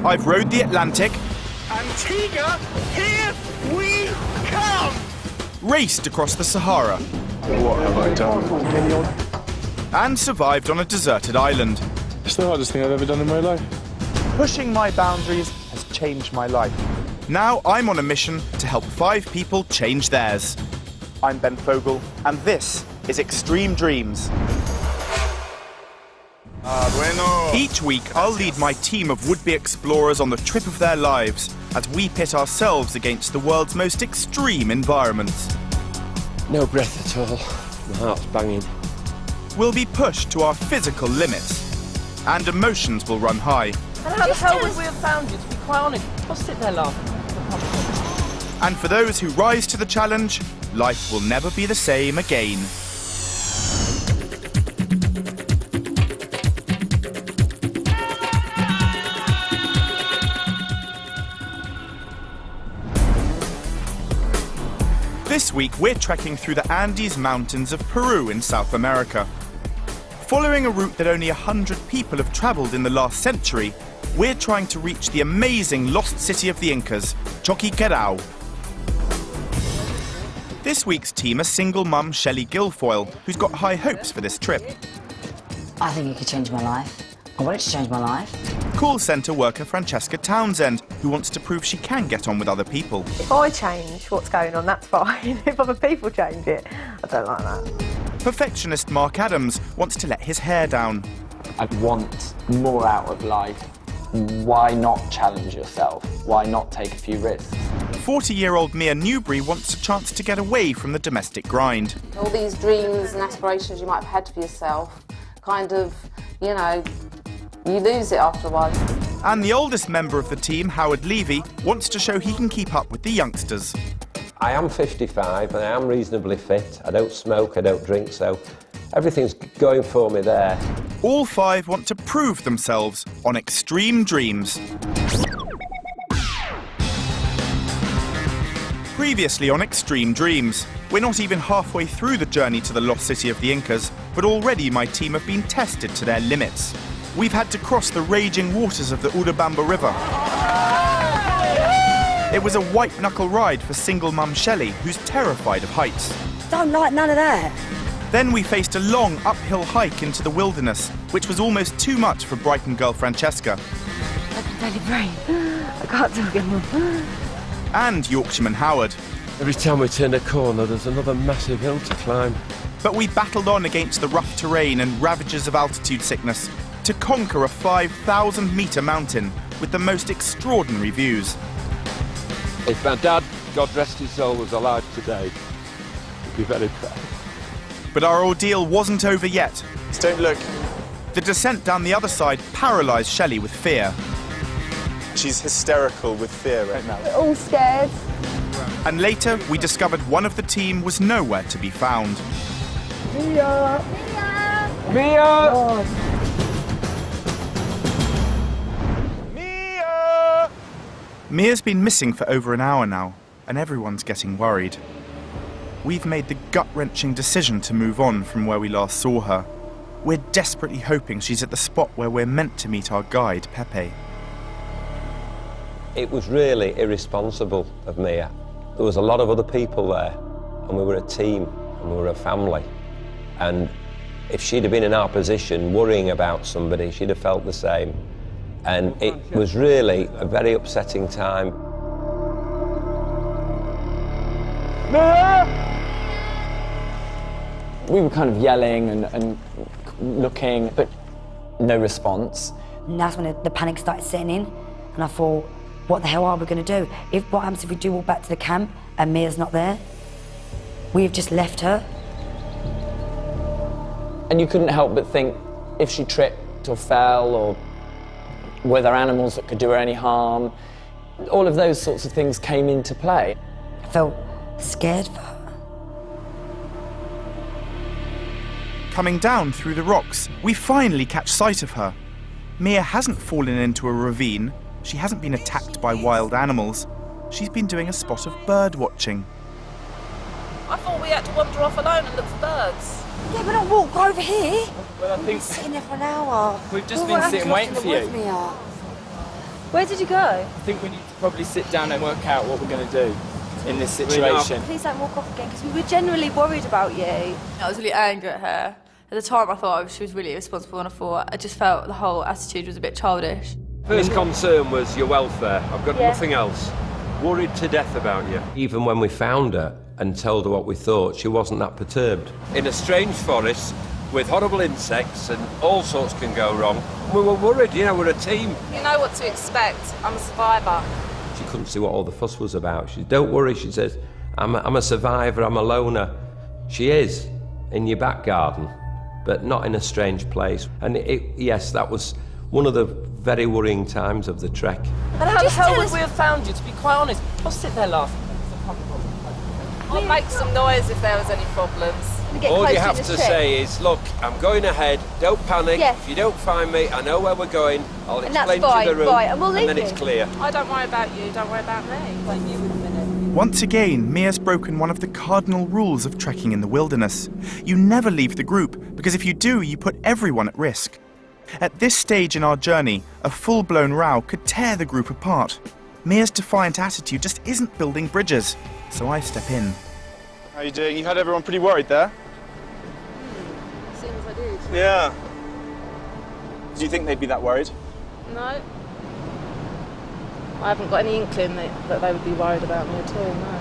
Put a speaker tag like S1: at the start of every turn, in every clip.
S1: I've rode the Atlantic.
S2: Antigua, here we come!
S1: Raced across the Sahara.
S3: What have I done?
S1: And survived on a deserted island.
S3: It's the hardest thing I've ever done in my life.
S4: Pushing my boundaries has changed my life.
S1: Now I'm on a mission to help 5 people change theirs.
S4: I'm Ben Fogel, and this is Extreme Dreams.
S1: Each week, I'll lead my team of would-be explorers on the trip of their lives as we pit ourselves against the world's most extreme environments.
S5: No breath at all. My heart's banging.
S1: We'll be pushed to our physical limits, and emotions will run high.
S6: And how the hell would we have found you, to be quite honest? I'll sit there laughing.
S1: And for those who rise to the challenge, life will never be the same again. This week, we're trekking through the Andes Mountains of Peru in South America. Following a route that only 100 people have travelled in the last century, we're trying to reach the amazing lost city of the Incas, Choqquequirao. This week's team are single mum Shelley Guilfoyle, who's got high hopes for this trip.
S7: I think it could change my life. I want it to change my life.
S1: Call centre worker Francesca Townsend, who wants to prove she can get on with other people.
S8: If I change what's going on, that's fine. If other people change it, I don't like that.
S1: Perfectionist Mark Adams wants to let his hair down.
S9: I want more out of life. Why not challenge yourself? Why not take a few risks?
S1: 40-year-old Mia Newbury wants a chance to get away from the domestic grind.
S10: All these dreams and aspirations you might have had for yourself, kind of, you know, you lose it after a while.
S1: And the oldest member of the team, Howard Levy, wants to show he can keep up with the youngsters.
S5: I am 55 and I am reasonably fit. I don't smoke, I don't drink, so everything's going for me there.
S1: All 5 want to prove themselves on Extreme Dreams. Previously on Extreme Dreams, we're not even halfway through the journey to the lost city of the Incas, but already my team have been tested to their limits. We've had to cross the raging waters of the Urubamba River. It was a white-knuckle ride for single mum Shelley, who's terrified of heights.
S7: Don't like none of that.
S1: Then we faced a long uphill hike into the wilderness, which was almost too much for Brighton girl Francesca.
S8: I can barely breathe. I can't talk anymore.
S1: And Yorkshireman Howard.
S5: Every time we turn a corner, there's another massive hill to climb.
S1: But we battled on against the rough terrain and ravages of altitude sickness to conquer a 5,000-metre mountain with the most extraordinary views.
S5: If my dad, God rest his soul, was alive today, he'd be very proud.
S1: But our ordeal wasn't over yet.
S4: Don't look.
S1: The descent down the other side paralysed Shelley with fear.
S4: She's hysterical with fear right now.
S8: We're all scared.
S1: And later, we discovered one of the team was nowhere to be found.
S8: Mia!
S9: Mia! Mia!
S1: Mia! Mia's been missing for over an hour now, and everyone's getting worried. We've made the gut-wrenching decision to move on from where we last saw her. We're desperately hoping she's at the spot where we're meant to meet our guide, Pepe.
S5: It was really irresponsible of Mia. There was a lot of other people there, and we were a team, and we were a family. And if she'd have been in our position, worrying about somebody, she'd have felt the same. And it was really a very upsetting time.
S9: Mia! We were kind of yelling and looking, but no response.
S7: And that's when the panic started setting in, and I thought, what the hell are we going to do? What happens if we do walk back to the camp and Mia's not there? We've just left her.
S9: And you couldn't help but think, if she tripped or fell, or were there animals that could do her any harm? All of those sorts of things came into play.
S7: I felt scared for her.
S1: Coming down through the rocks, we finally catch sight of her. Mia hasn't fallen into a ravine. She hasn't been attacked by wild animals. She's been doing a spot of bird watching.
S6: I thought we had to wander off alone and look for birds.
S7: Yeah, but not walk over here.
S9: Well, I
S7: We've been sitting there for an hour.
S9: We've just been sitting waiting for you.
S6: Where did you go?
S9: I think we need to probably sit down and work out what we're going to do in this situation.
S6: Please don't walk off again, because we were genuinely worried about you.
S11: I was really angry at her. At the time I thought she was really irresponsible, and I thought I just felt the whole attitude was a bit childish.
S5: First concern was your welfare. I've got nothing else. Worried to death about you. Even when we found her and told her what we thought, she wasn't that perturbed. In a strange forest with horrible insects and all sorts can go wrong. We were worried, you know, we're a team.
S6: You know what to expect. I'm a survivor.
S5: She couldn't see what all the fuss was about. She said, don't worry, she says, I'm a survivor, I'm a loner. She is, in your back garden, but not in a strange place. And yes, that was one of the very worrying times of the trek.
S9: And how the hell would we have found you, to be quite honest? I'll sit there laughing.
S6: I'll make some noise if there was any problems.
S5: All you have to say is, look, I'm going ahead, don't panic.
S6: Yes.
S5: If you don't find me, I know where we're going. I'll
S6: And
S5: explain
S6: that's
S5: to you the route,
S6: fine, and we'll leave
S5: then it's
S6: you.
S5: clear.
S6: I don't worry about you, don't worry about me. Like you in a minute.
S1: Once again, Mia's broken one of the cardinal rules of trekking in the wilderness. You never leave the group, because if you do, you put everyone at risk. At this stage in our journey, a full-blown row could tear the group apart. Mia's defiant attitude just isn't building bridges, so I step in.
S4: How are you doing? You had everyone pretty worried there.
S6: Seems I did.
S4: Yeah. Do you think they'd be that worried?
S6: No. I haven't got any inkling that they would be worried about me at all, no.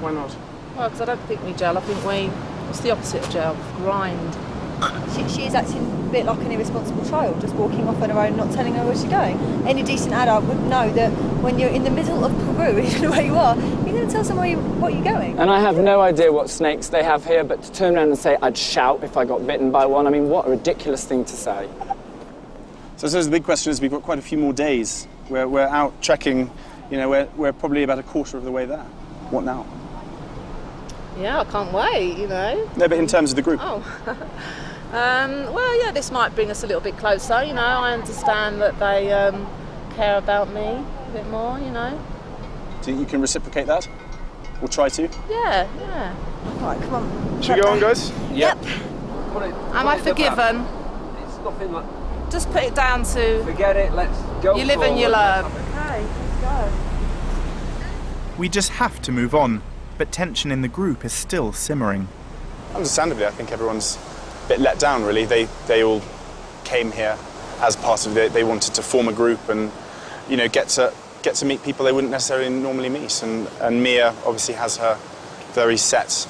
S4: Why not?
S6: Well, because I don't think we gel. I think it's the opposite of gel, grind.
S8: She is acting a bit like an irresponsible child, just walking off on her own, not telling her where she's going. Any decent adult would know that when you're in the middle of Peru, even where you are, you're going to tell someone what you're going.
S9: And I have no idea what snakes they have here, but to turn around and say I'd shout if I got bitten by one, I mean, what a ridiculous thing to say.
S4: So I suppose the big question is, we've got quite a few more days. We're out trekking, you know, we're probably about a quarter of the way there. What now?
S6: Yeah, I can't wait, you know.
S4: No, but in terms of the group.
S6: Oh. Well, yeah, this might bring us a little bit closer, you know. I understand that they care about me a bit more, you know.
S4: Do you think you can reciprocate that? Or try to?
S6: Yeah, yeah.
S8: Right, come on.
S4: Should we go on, guys?
S6: Yep. Am I forgiven?
S5: It's nothing like...
S6: Just put it down to
S5: Forget it, let's go
S6: you live and you learn.
S8: Okay, let's go.
S1: We just have to move on, but tension in the group is still simmering.
S4: Understandably, I think everyone's a bit let down, really. They all came here as part of it. They wanted to form a group and, you know, get to meet people they wouldn't necessarily normally meet. And Mia obviously has her very set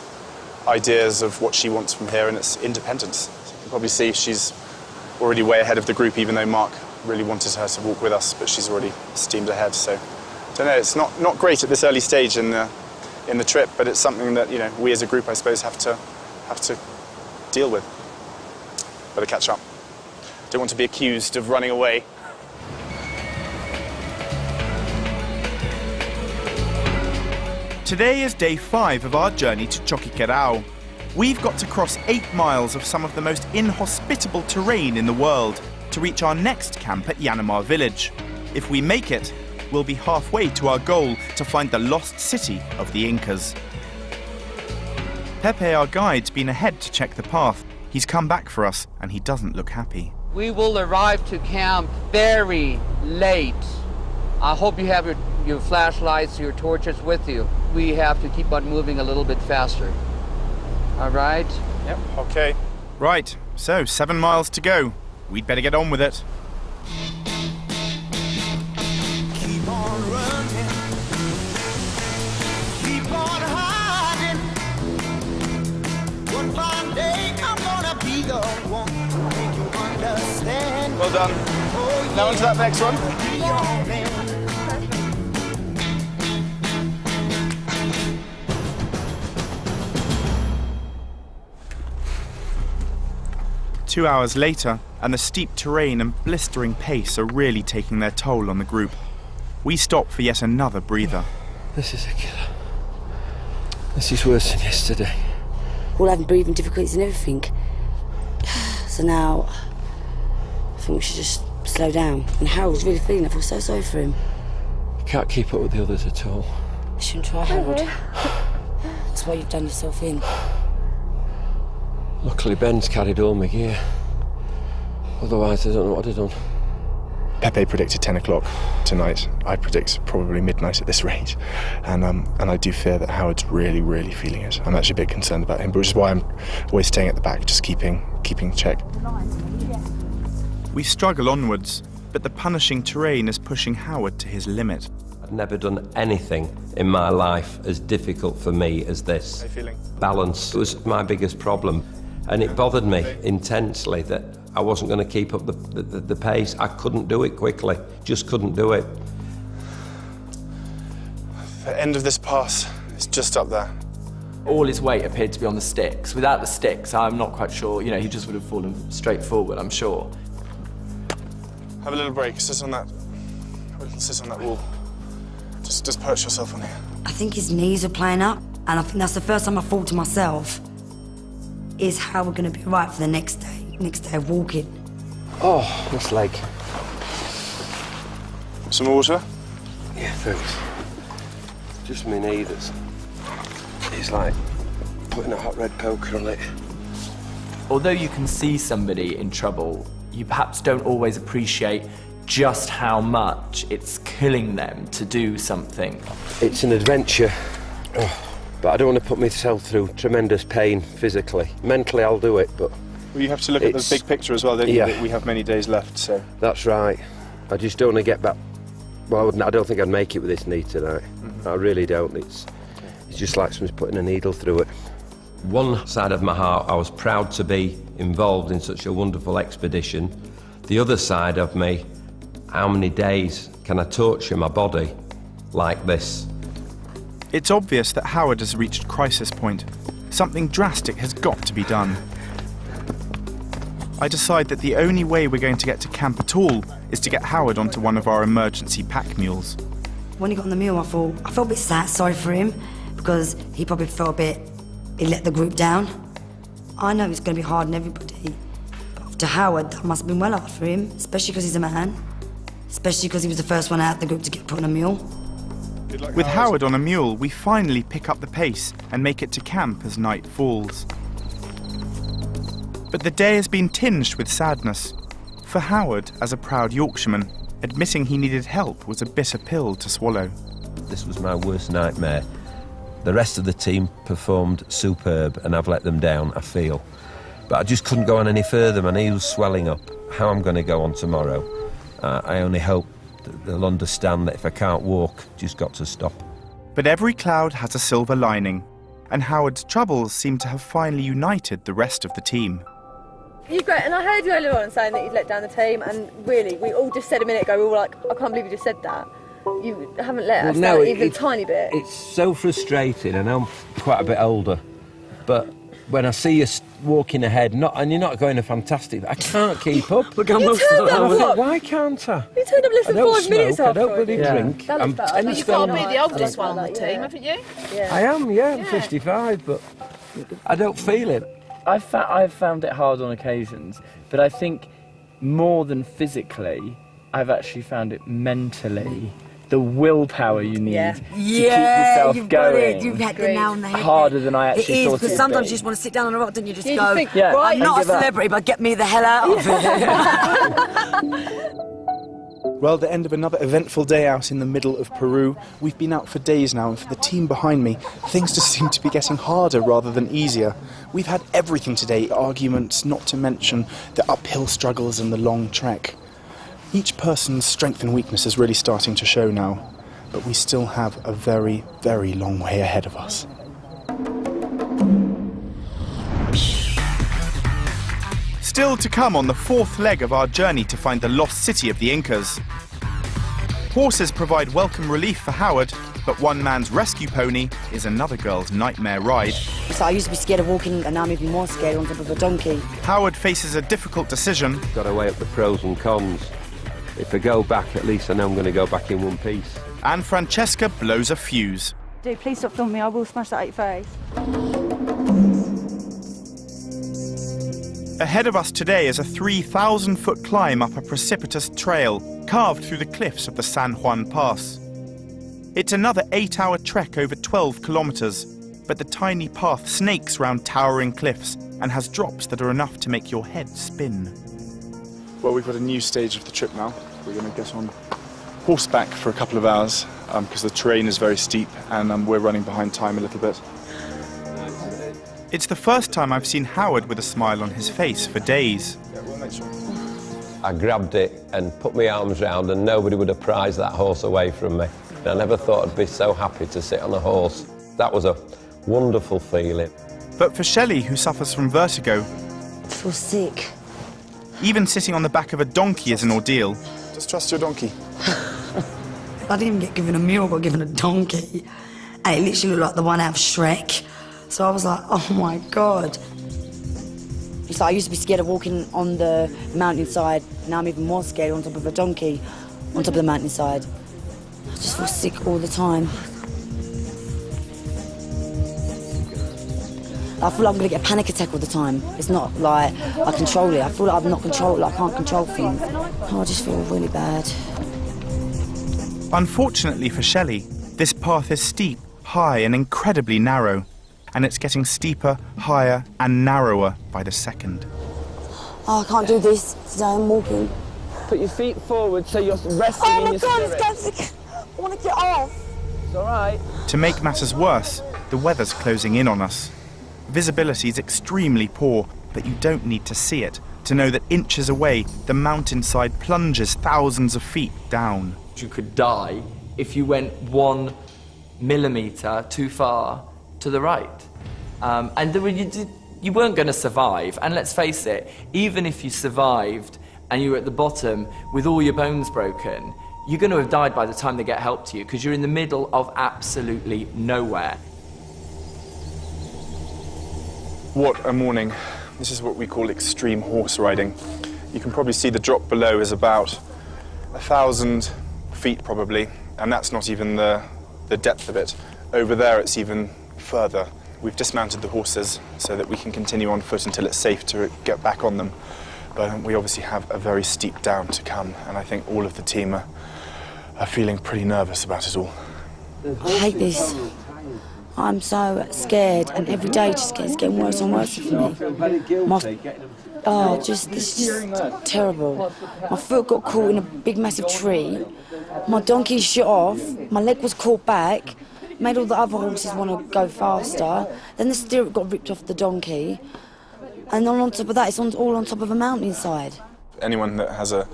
S4: ideas of what she wants from here, and it's independence. So you can probably see she's already way ahead of the group, even though Mark really wanted her to walk with us, but she's already steamed ahead. So, I don't know, it's not great at this early stage in the trip, but it's something that, you know, we as a group, I suppose, have to deal with. Better catch up. Don't want to be accused of running away.
S1: Today is day 5 of our journey to Choqquequirao. We've got to cross 8 miles of some of the most inhospitable terrain in the world to reach our next camp at Yanamar village. If we make it, we'll be halfway to our goal to find the lost city of the Incas. Pepe, our guide's been ahead to check the path. He's come back for us, and he doesn't look happy.
S12: We will arrive to camp very late. I hope you have your flashlights, your torches with you. We have to keep on moving a little bit faster. All right?
S4: Yep. Okay.
S1: Right, so 7 miles to go. We'd better get on with it.
S2: Keep on running. Keep on hiding. One fine day I'm gonna be the one to make you understand.
S4: Well done.
S2: Oh,
S4: Now on to that next one.
S2: Be your man.
S1: 2 hours later, and the steep terrain and blistering pace are really taking their toll on the group. We stop for yet another breather.
S5: This is a killer. This is worse than yesterday.
S7: All having breathing difficulties and everything. So now, I think we should just slow down. And Harold's really feeling it. I feel so sorry for him.
S5: You can't keep up with the others at all.
S7: You shouldn't try, Harold. That's why you've done yourself in.
S5: Luckily Ben's carried all my gear. Otherwise I don't know what I'd have done.
S13: Pepe predicted 10 o'clock tonight. I predict probably midnight at this rate. And I do fear that Howard's really, really feeling it. I'm actually a bit concerned about him, which is why I'm always staying at the back, just keeping check.
S1: We struggle onwards, but the punishing terrain is pushing Howard to his limit.
S5: I've never done anything in my life as difficult for me as this.
S4: How are you feeling?
S5: Balance was my biggest problem, and it bothered me intensely that I wasn't going to keep up the pace. I couldn't do it quickly, just couldn't do it.
S4: The end of this pass is just up there.
S9: All his weight appeared to be on the sticks. Without the sticks, I'm not quite sure. You know, he just would have fallen straight forward, I'm sure.
S4: Have a little break. Sit on that wall. Just perch yourself on here.
S7: I think his knees are playing up, and I think that's the first time I thought to myself, is how we're going to be right for the next day of walking.
S5: Oh, this leg.
S4: Some water?
S5: Yeah, thanks. Just my knee it's like putting a hot red poker on it.
S9: Although you can see somebody in trouble, you perhaps don't always appreciate just how much it's killing them to do something.
S5: It's an adventure, but I don't want to put myself through tremendous pain physically. Mentally, I'll do it, but...
S4: Well, you have to look at the big picture as well, don't you?
S5: Yeah.
S4: That we have many days left, so...
S5: That's right. I just don't want to get back... Well, I don't think I'd make it with this knee tonight. Mm-hmm. I really don't. It's just like someone's putting a needle through it. One side of my heart, I was proud to be involved in such a wonderful expedition. The other side of me, how many days can I torture my body like this?
S1: It's obvious that Howard has reached crisis point. Something drastic has got to be done. I decide that the only way we're going to get to camp at all is to get Howard onto one of our emergency pack mules.
S7: When he got on the mule, I felt a bit sad, sorry for him, because he probably felt he let the group down. I know it's going to be hard on everybody, but to Howard, that must have been well hard for him, especially because he's a man, especially because he was the first one out of the group to get put on a mule.
S1: With Howard on a mule, we finally pick up the pace and make it to camp as night falls. But the day has been tinged with sadness. For Howard, as a proud Yorkshireman, admitting he needed help was a bitter pill to swallow.
S5: This was my worst nightmare. The rest of the team performed superb, and I've let them down, I feel. But I just couldn't go on any further. My knee was swelling up. How I'm going to go on tomorrow, I only hope that they'll understand that if I can't walk, just got to stop.
S1: But every cloud has a silver lining, and Howard's troubles seem to have finally united the rest of the team.
S8: You're great, and I heard you earlier on saying that you'd let down the team, and really, we all just said a minute ago, we were all like, I can't believe you just said that. You haven't let us down even a tiny bit.
S5: It's so frustrating, and I'm quite a bit older, but when I see you walking ahead, and you're not going a fantastic... I can't keep up.
S8: You turned up,
S5: why can't I?
S8: You turned up less than 5 minutes after.
S5: I don't really drink.
S6: You've got to be the oldest one on the team, haven't you?
S8: Yeah.
S5: I am, I'm 55, but I don't feel it.
S9: I've found it hard on occasions, but I think more than physically, I've actually found it mentally. The willpower you need to keep yourself
S7: you've
S9: going.
S7: Got it. You've had the nail on the head.
S9: Harder than I actually
S7: thought it
S9: thought
S7: is, because
S9: it
S7: sometimes
S9: would
S7: you
S9: be.
S7: just want to sit down on a rock, don't you? Just
S8: You
S7: go,
S8: think,
S9: Yeah,
S7: I'm not a
S9: give up.
S7: celebrity, but get me the hell out of here.
S13: Well, the end of another eventful day out in the middle of Peru. We've been out for days now, and for the team behind me, things just seem to be getting harder rather than easier. We've had everything today, arguments, not to mention the uphill struggles and the long trek. Each person's strength and weakness is really starting to show now, but we still have a very, very long way ahead of us.
S1: Still to come on the fourth leg of our journey to find the lost city of the Incas. Horses provide welcome relief for Howard, but one man's rescue pony is another girl's nightmare ride.
S7: So I used to be scared of walking, and now I'm even more scared on top of a donkey.
S1: Howard faces a difficult decision.
S5: Got to weigh up the pros and cons. If I go back, at least I know I'm going to go back in one piece.
S1: And Francesca blows a fuse.
S8: Dude, please stop filming me, I will smash that at your face.
S1: Ahead of us today is a 3,000-foot climb up a precipitous trail carved through the cliffs of the San Juan Pass. It's another 8-hour trek over 12 kilometers, but the tiny path snakes round towering cliffs and has drops that are enough to make your head spin.
S4: Well, we've got a new stage of the trip now.
S13: We're going to get on horseback for a couple of hours because the terrain is very steep and we're running behind time a little bit.
S1: It's the first time I've seen Howard with a smile on his face for days.
S5: I grabbed it and put my arms round, and nobody would have prized that horse away from me. I never thought I'd be so happy to sit on a horse. That was a wonderful feeling.
S1: But for Shelley, who suffers from vertigo,
S7: I feel sick.
S1: even sitting on the back of a donkey is an ordeal.
S4: Just trust your donkey.
S7: I didn't even get given a mule, I got given a donkey. And it literally looked like the one out of Shrek. So I was like, oh my God. It's like I used to be scared of walking on the mountainside. Now I'm even more scared on top of a donkey, on top of the mountainside. I just feel sick all the time. I feel like I'm going to get a panic attack all the time. It's not like I control it. I feel like I'm not controlled, like I can't control things. Oh, I just feel really bad.
S1: Unfortunately for Shelley, this path is steep, high and incredibly narrow. And it's getting steeper, higher and narrower by the second.
S7: Oh, I can't do this today, I'm walking.
S9: Put your feet forward so you're resting
S7: Oh
S9: in
S7: my
S9: your
S7: God,
S9: spirit.
S7: it's getting sick. I want to get off.
S9: It's all right.
S1: To make matters worse, the weather's closing in on us. Visibility is extremely poor, but you don't need to see it to know that inches away, the mountainside plunges thousands of feet down.
S9: You could die if you went 1 millimetre too far to the right. And you weren't going to survive. And let's face it, even if you survived and you were at the bottom with all your bones broken, you're going to have died by the time they get help to you because you're in the middle of absolutely nowhere.
S4: What a morning. This is what we call extreme horse riding. You can probably see the drop below is about 1,000 feet probably, and that's not even the depth of it. Over there it's even further. We've dismounted the horses so that we can continue on foot until it's safe to get back on them. But we obviously have a very steep down to come, and I think all of the team are feeling pretty nervous about it all.
S7: I hate this. I'm so scared, and every day it's getting worse and worse for me. It's just terrible. My foot got caught in a big, massive tree. My donkey shot off. My leg was caught back. Made all the other horses want to go faster. Then the stirrup got ripped off the donkey. And then on top of that, it's all on top of a mountainside.
S4: Anyone that has a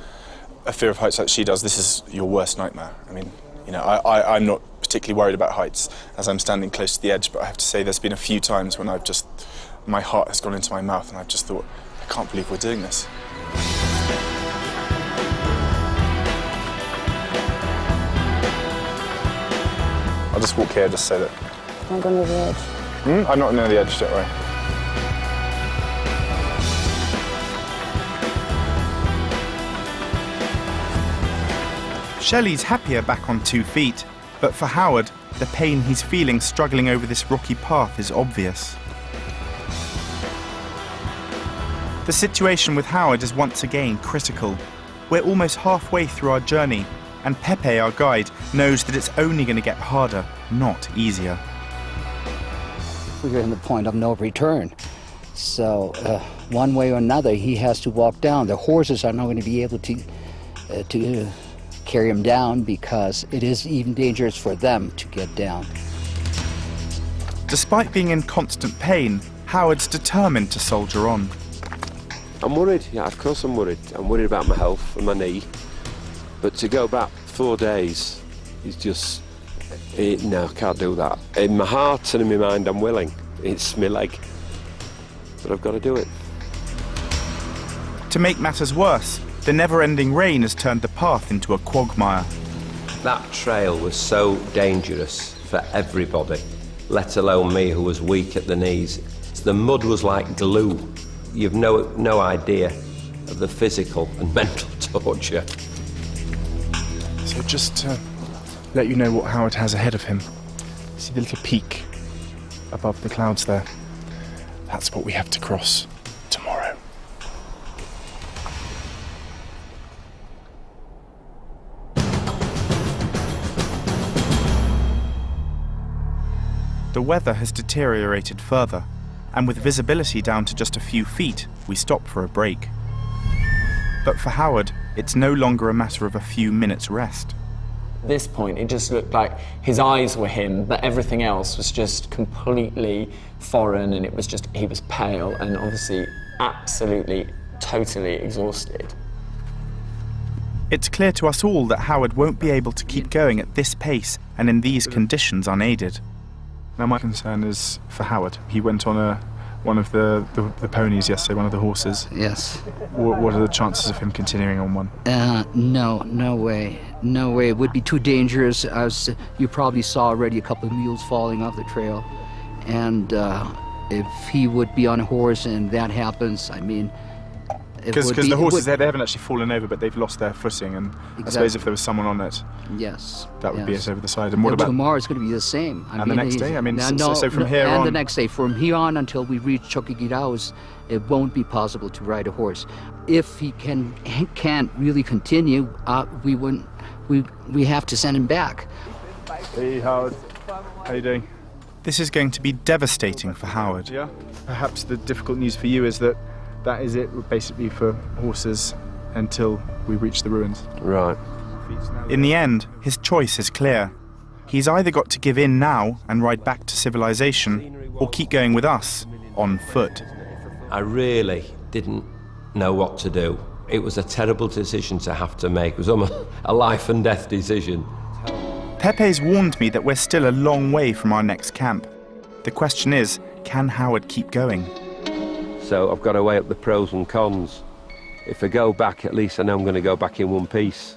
S4: fear of heights like she does, this is your worst nightmare. I mean, you know, I'm not particularly worried about heights as I'm standing close to the edge, but I have to say there's been a few times when my heart has gone into my mouth and I've just thought, I can't believe we're doing this. I'll just walk here just so that...
S7: I'm going near the edge.
S4: I'm not near the edge, don't worry.
S1: Shelley's happier back on 2 feet, but for Howard, the pain he's feeling struggling over this rocky path is obvious. The situation with Howard is once again critical. We're almost halfway through our journey, and Pepe, our guide, knows that it's only going to get harder, not easier.
S14: We're in the point of no return. So one way or another, he has to walk down. The horses are not going to be able to carry him down because it is even dangerous for them to get down.
S1: Despite being in constant pain, Howard's determined to soldier on.
S5: I'm worried, yeah, of course I'm worried. I'm worried about my health and my knee. But to go back 4 days is just, no, I can't do that. In my heart and in my mind, I'm willing. It's my leg. But I've got to do it.
S1: To make matters worse, the never-ending rain has turned the path into a quagmire.
S5: That trail was so dangerous for everybody, let alone me who was weak at the knees. The mud was like glue. You've no idea of the physical and mental torture.
S13: So just to let you know what Howard has ahead of him, see the little peak above the clouds there? That's what we have to cross tomorrow.
S1: The weather has deteriorated further, and with visibility down to just a few feet, we stop for a break. But for Howard, it's no longer a matter of a few minutes' rest.
S15: At this point, it just looked like his eyes were him, but everything else was just completely foreign, and it was just, he was pale and obviously absolutely, totally exhausted.
S1: It's clear to us all that Howard won't be able to keep going at this pace and in these conditions unaided.
S13: Now my concern is for Howard. He went on one of the ponies yesterday, one of the horses.
S14: Yes.
S13: What are the chances of him continuing on one?
S14: No way. No way. It would be too dangerous. You probably saw already a couple of mules falling off the trail. And if he would be on a horse and that happens, I mean...
S13: Because the horses, they haven't actually fallen over, but they've lost their footing. And
S14: Exactly.
S13: I suppose if there was someone on it,
S14: yes,
S13: that would be
S14: yes.
S13: it over the side. And what about...
S14: Tomorrow it's going to be the same.
S13: And the next day? I mean, so from here on...
S14: And the next day. From here on until we reach Choqquequirau's, it won't be possible to ride a horse. If he can't really continue, we have to send him back.
S13: Hey, Howard. How you doing?
S1: This is going to be devastating for Howard.
S13: Yeah. Perhaps the difficult news for you is that is it basically for horses until we reach the ruins.
S5: Right.
S1: In the end, his choice is clear. He's either got to give in now and ride back to civilization, or keep going with us, on foot.
S5: I really didn't know what to do. It was a terrible decision to have to make. It was almost a life and death decision.
S1: Pepe's warned me that we're still a long way from our next camp. The question is, can Howard keep going?
S5: So I've got to weigh up the pros and cons. If I go back, at least I know I'm going to go back in one piece.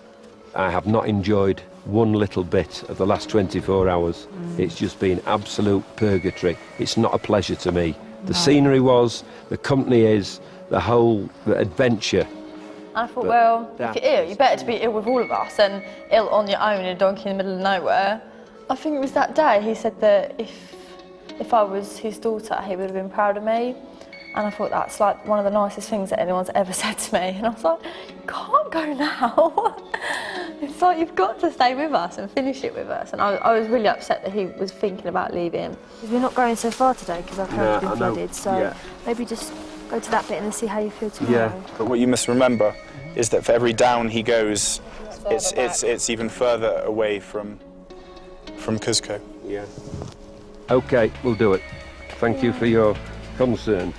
S5: I have not enjoyed one little bit of the last 24 hours. It's just been absolute purgatory. It's not a pleasure to me. The scenery was, the company is, the adventure.
S11: I thought, well, if you're ill, you better to be ill with all of us and ill on your own in a donkey in the middle of nowhere. I think it was that day he said that if I was his daughter, he would have been proud of me. And I thought that's like one of the nicest things that anyone's ever said to me. And I was like, you can't go now. It's like you've got to stay with us and finish it with us. And I was really upset that he was thinking about leaving.
S8: We're not going so far today because our carriage has been flooded, so maybe just go to that bit and then see how you feel tomorrow.
S4: Yeah, but what you must remember is that for every down he goes, it's even further away from Cuzco.
S5: Yeah. Okay, we'll do it. Thank you for your concern.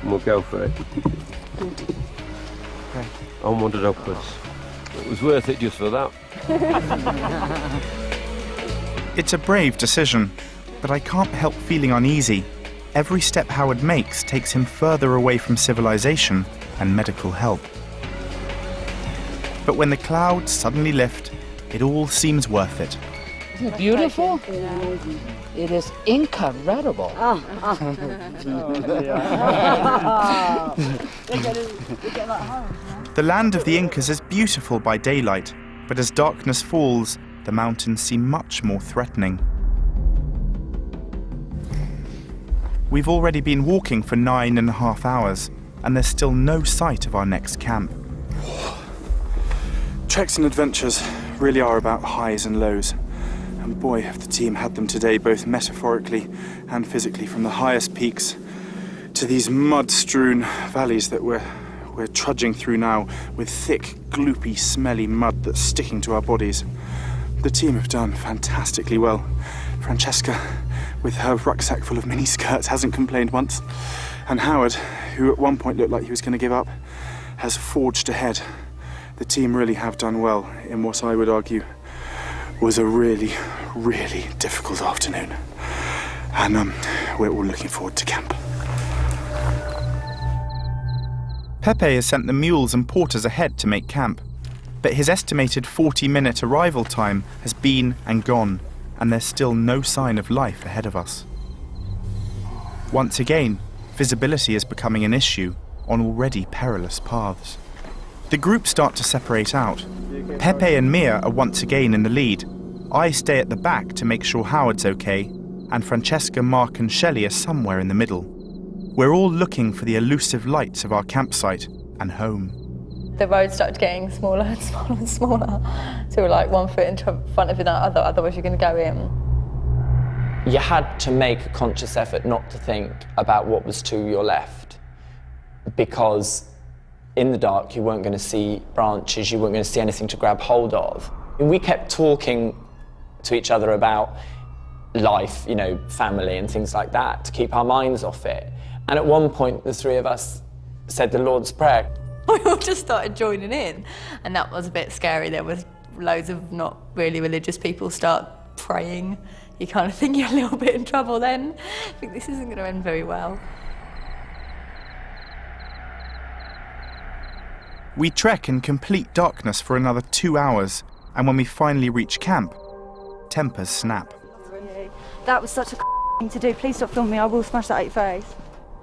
S5: And we'll go for it.
S1: Okay.
S5: Onward and upwards. It was worth it just for that.
S1: It's a brave decision, but I can't help feeling uneasy. Every step Howard makes takes him further away from civilization and medical help. But when the clouds suddenly lift, it all seems worth it.
S14: Isn't it beautiful? It is incredible.
S1: The land of the Incas is beautiful by daylight, but as darkness falls, the mountains seem much more threatening. We've already been walking for 9.5 hours, and there's still no sight of our next camp.
S13: Treks and adventures really are about highs and lows. And boy, have the team had them today, both metaphorically and physically, from the highest peaks to these mud-strewn valleys that we're trudging through now with thick, gloopy, smelly mud that's sticking to our bodies. The team have done fantastically well. Francesca, with her rucksack full of mini-skirts, hasn't complained once. And Howard, who at one point looked like he was going to give up, has forged ahead. The team really have done well in what I would argue was a really, really difficult afternoon. And we're all looking forward to camp.
S1: Pepe has sent the mules and porters ahead to make camp, but his estimated 40-minute arrival time has been and gone, and there's still no sign of life ahead of us. Once again, visibility is becoming an issue on already perilous paths. The group start to separate out. Pepe and Mia are once again in the lead. I stay at the back to make sure Howard's okay, and Francesca, Mark and Shelley are somewhere in the middle. We're all looking for the elusive lights of our campsite and home.
S11: The road started getting smaller and smaller and smaller. So we're like 1 foot in front of the other, otherwise you're going to go in.
S15: You had to make a conscious effort not to think about what was to your left, because in the dark, you weren't going to see branches, you weren't going to see anything to grab hold of. And we kept talking to each other about life, you know, family and things like that, to keep our minds off it. And at one point, the three of us said the Lord's Prayer.
S11: We all just started joining in, and that was a bit scary. There was loads of not really religious people start praying. You kind of think you're a little bit in trouble then. I think this isn't going to end very well.
S1: We trek in complete darkness for another 2 hours, and when we finally reach camp, tempers snap.
S8: That was such a thing to do. Please stop filming me. I will smash that at your face.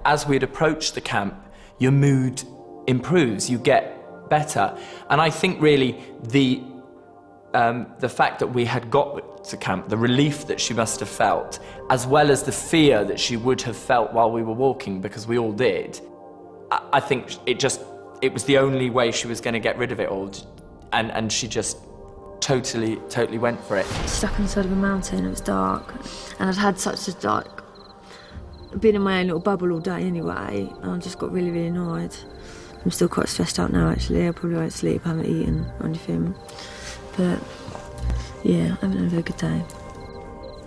S9: As we'd approached the camp, your mood improves, you get better. And I think really the fact that we had got to camp, the relief that she must have felt, as well as the fear that she would have felt while we were walking, because we all did, I think it was the only way she was going to get rid of it all. And she just totally went for it.
S11: Stuck on the side of a mountain, it was dark, and I'd had such a been in my own little bubble all day anyway, and I just got really, really annoyed. I'm still quite stressed out now actually. I probably won't sleep, I haven't eaten or anything. But yeah, I haven't had a very good day.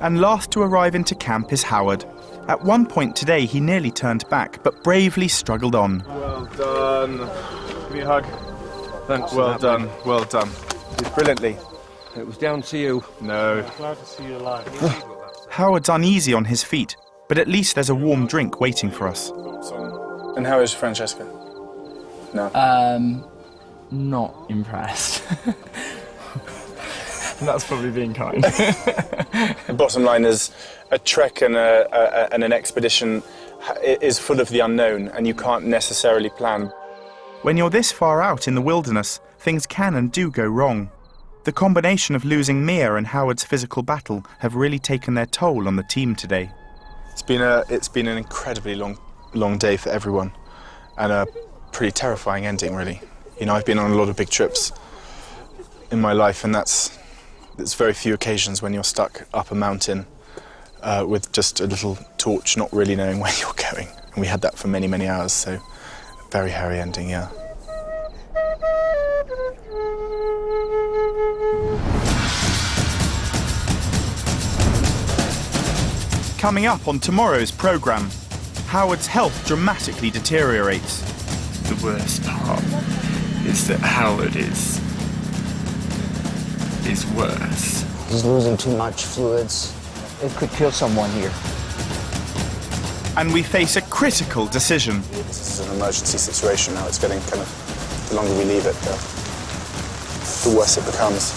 S1: And last to arrive into camp is Howard. At one point today he nearly turned back, but bravely struggled on.
S3: Well done. Give me a hug. Thanks.
S1: Well done, well done. You did brilliantly.
S5: It was down to you.
S1: No.
S3: Glad to see you alive.
S1: Howard's uneasy on his feet, but at least there's a warm drink waiting for us.
S4: And how is Francesca? No.
S9: Not impressed. That's probably being kind.
S4: The bottom line is a trek and an expedition is full of the unknown, and you can't necessarily plan.
S1: When you're this far out in the wilderness, things can and do go wrong. The combination of losing Mia and Howard's physical battle have really taken their toll on the team today.
S4: It's been an incredibly long day for everyone, and a pretty terrifying ending, really. You know, I've been on a lot of big trips in my life, and there's very few occasions when you're stuck up a mountain with just a little torch, not really knowing where you're going. And we had that for many, many hours, so very hairy ending, yeah.
S1: Coming up on tomorrow's programme, Howard's health dramatically deteriorates.
S16: The worst part is that Howard is worse.
S14: He's losing too much fluids. It could kill someone here.
S1: And we face a critical decision.
S4: This is an emergency situation now. It's getting kind of, the longer we leave it, the worse it becomes.